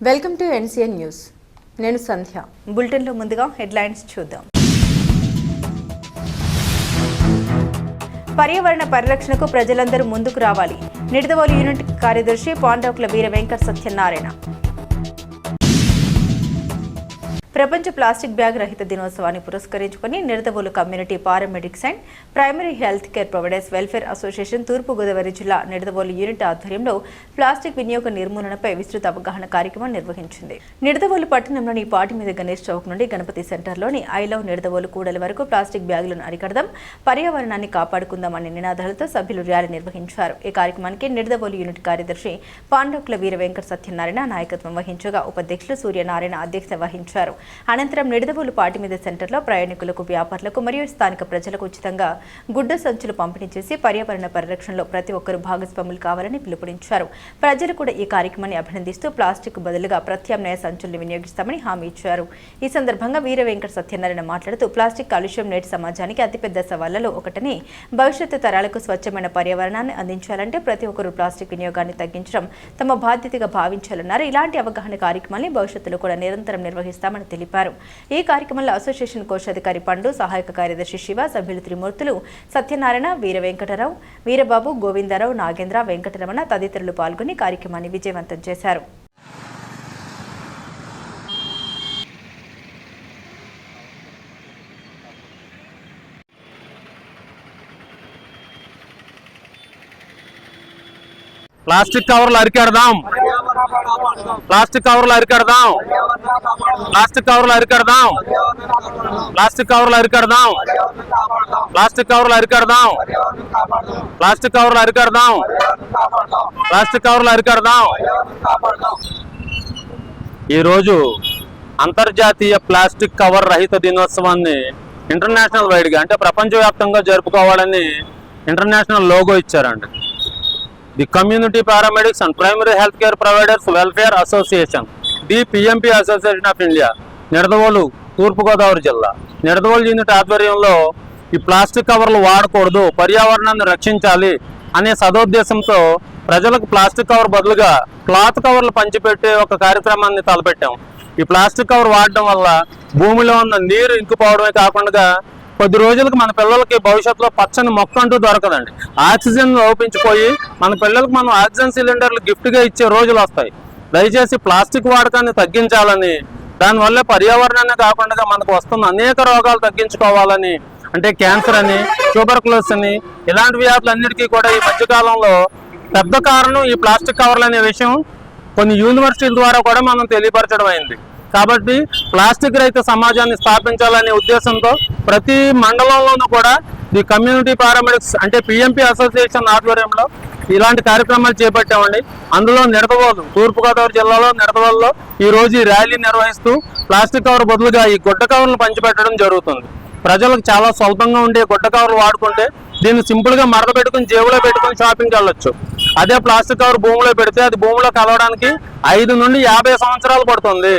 Welcome to NCN news. నేను సంధ్య. బులెటిన్లో ముందుగా హెడ్లైన్స్ చూద్దాం. పర్యావరణ పరిరక్షణకు ప్రజలందరూ ముందుకు రావాలి. నిడదవోలు యూనిట్ కార్యదర్శి పాండవుకుల వీర వెంకట సత్యనారాయణ. ప్రపంచ ప్లాస్టిక్ బ్యాగ్ రహిత దినోత్సవాన్ని పురస్కరించుకుని Nidadavolu community paramedics and primary health care providers welfare association Thurpugodavari జిల్లా నిడదవోలు యూనిట్ ఆధ్వర్యంలో ప్లాస్టిక్ వినియోగ నిర్మూలనపై విస్తృత అవగాహన కార్యక్రమం నిర్వహించింది. నిడదవోలు పట్టణంలోని పాటిమీద గణేష్ చౌక్ నుండి గణపతి సెంటర్లోని ఐ లవ్ నిడదవోలు కూడలి వరకు ప్లాస్టిక్ బ్యాగులను అరికడదాం, పర్యావరణాన్ని కాపాడుకుందాం అనే నినాదాలతో సభ్యులు ర్యాలీ నిర్వహించారు. ఈ కార్యక్రమానికి నిడదవోలు యూనిట్ కార్యదర్శి పాండవుకుల వీర వెంకట సత్యనారాయణ నాయకత్వం వహించగా ఉపాధ్యక్షులు సూర్యనారాయణ అధ్యక్షత వహించారు. అనంతరం నిడదవోలు పాటిమీద సెంటర్లో ప్రయాణికులకు, వ్యాపారులకు మరియు స్థానిక ప్రజలకు ఉచితంగా గుడ్డ సంచులు పంపిణీ చేసి పర్యావరణ పరిరక్షణలో ప్రతి ఒక్కరూ భాగస్వాములు కావాలని పిలుపునిచ్చారు. ప్రజలు కూడా ఈ కార్యక్రమాన్ని అభినందిస్తూ ప్లాస్టిక్ బదులుగా ప్రత్యామ్నాయ సంచులను వినియోగిస్తామని హామీ ఇచ్చారు. ఈ సందర్భంగా వీర వెంకట సత్యనారాయణ మాట్లాడుతూ ప్లాస్టిక్ కాలుష్యం నేటి సమాజానికి అతిపెద్ద సవాళ్లలో ఒకటని, భవిష్యత్తు తరాలకు స్వచ్ఛమైన పర్యావరణాన్ని అందించాలంటే ప్రతి ఒక్కరూ ప్లాస్టిక్ వినియోగాన్ని తగ్గించడం తమ బాధ్యతగా భావించాలన్నారు. ఇలాంటి అవగాహన కార్యక్రమాన్ని భవిష్యత్తులో కూడా నిరంతరం నిర్వహిస్తామని తెలిపారు. ఈ కార్యక్రమంలో అసోసియేషన్ కోశాధికారి పండు, సహాయక కార్యదర్శి శివ, సభ్యులు త్రిమూర్తులు, సత్యనారాయణ, వీర వెంకటరావు, వీరబాబు, గోవిందరావు, నాగేంద్ర, వెంకటరమణ తదితరులు పాల్గొని కార్యక్రమాన్ని విజయవంతం చేశారు. ప్లాస్టిక్ కవర్లు అరికడదాం, ప్లాస్టిక్ కవర్లు అరికడదాం, ప్లాస్టిక్ కవర్లు అరికడదాం, ప్లాస్టిక్ కవర్లు అరికడదాం, ప్లాస్టిక్ కవర్లు అరికడదాం, ప్లాస్టిక్ కవర్లు అరికడదాం, ప్లాస్టిక్ కవర్లు అరికడదాం. ఈరోజు అంతర్జాతీయ ప్లాస్టిక్ కవర్ రహిత దినోత్సవాన్ని ఇంటర్నేషనల్ వైడ్గా అంటే ప్రపంచవ్యాప్తంగా జరుపుకోవాలని ఇంటర్నేషనల్ లోగో ఇచ్చారండి. The community paramedics and primary health care providers welfare association, the PMP association of India, Nidadavolu, Thurpugodavari జిల్లా. నిడదవోలు యూనిట్ ఆధ్వర్యంలో ఈ ప్లాస్టిక్ కవర్లు వాడకూడదు, పర్యావరణాన్ని రక్షించాలి అనే సదోద్దేశంతో ప్రజలకు ప్లాస్టిక్ కవర్ బదులుగా క్లాత్ కవర్లు పంచిపెట్టే ఒక కార్యక్రమాన్ని తలపెట్టాం. ఈ ప్లాస్టిక్ కవర్ వాడడం వల్ల భూమిలో ఉన్న నీరు ఇంకిపోవడమే కాకుండా కొద్ది రోజులకు మన పిల్లలకి భవిష్యత్తులో పచ్చని మొక్క అంటూ దొరకదండి. ఆక్సిజన్ లోపించిపోయి మన పిల్లలకు మనం ఆక్సిజన్ సిలిండర్లు గిఫ్ట్గా ఇచ్చే రోజులు వస్తాయి. దయచేసి ప్లాస్టిక్ వాడకాన్ని తగ్గించాలని, దానివల్ల పర్యావరణాన్ని కాకుండా మనకు వస్తున్న అనేక రోగాలు తగ్గించుకోవాలని, అంటే క్యాన్సర్ అని, ట్యూబర్కులోసిస్ అని, ఇలాంటి వ్యాధులన్నిటికీ కూడా ఈ మధ్యకాలంలో పెద్ద కారణం ఈ ప్లాస్టిక్ కవర్లు అనే విషయం కొన్ని యూనివర్సిటీల ద్వారా కూడా మనం తెలియపరచడం అయింది. కాబట్టి ప్లాస్టిక్ రహిత సమాజాన్ని స్థాపించాలనే ఉద్దేశంతో ప్రతి మండలంలోనూ కూడా ది కమ్యూనిటీ పారామెడిక్స్ అంటే పిఎంపి అసోసియేషన్ ఆధ్వర్యంలో ఇలాంటి కార్యక్రమాలు చేపట్టామండి. అందులో నిడదవోలు, తూర్పుగోదావరి జిల్లాలో నిడదవోలులో ఈరోజు ఈ ర్యాలీ నిర్వహిస్తూ ప్లాస్టిక్ కవర్ బదులుగా ఈ గుడ్డ కవర్లు పంచిపెట్టడం జరుగుతుంది. ప్రజలకు చాలా స్వల్పంగా ఉండే గుడ్డ కవర్లు వాడుకుంటే దీన్ని సింపుల్గా మడత పెట్టుకుని జేబులో పెట్టుకుని షాపింగ్కి వెళ్ళొచ్చు. అదే ప్లాస్టిక్ కవర్ భూమిలో పెడితే అది భూమిలో కలవడానికి 5 నుండి 50 సంవత్సరాలు పడుతుంది.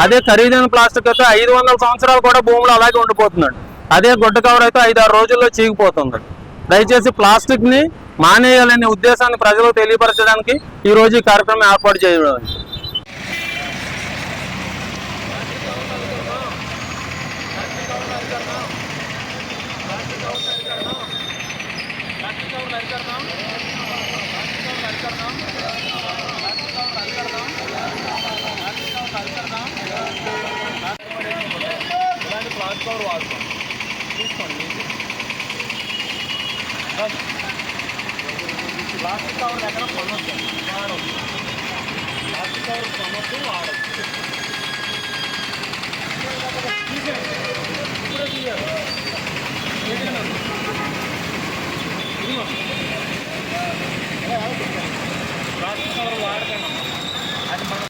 అదే ఖరీదైన ప్లాస్టిక్ అయితే 500 సంవత్సరాలు కూడా భూమిలో అలాగే ఉండిపోతుందండి. అదే గుడ్డ కవర్ అయితే 5-6 రోజుల్లో చీకిపోతుంది. దయచేసి ప్లాస్టిక్ని మానేయాలనే ఉద్దేశాన్ని ప్రజలకు తెలియపరచడానికి ఈరోజు ఈ కార్యక్రమం ఏర్పాటు చేయడం. ప్లాస్టిక్ కవర్ ఎక్కడ కొనొద్దు, వాడొద్దు. ప్లాస్టిక్ కవర్ కొనొద్దు, వాడొద్దు. ప్లాస్టిక్ కవర్ వాడకండి, అది మన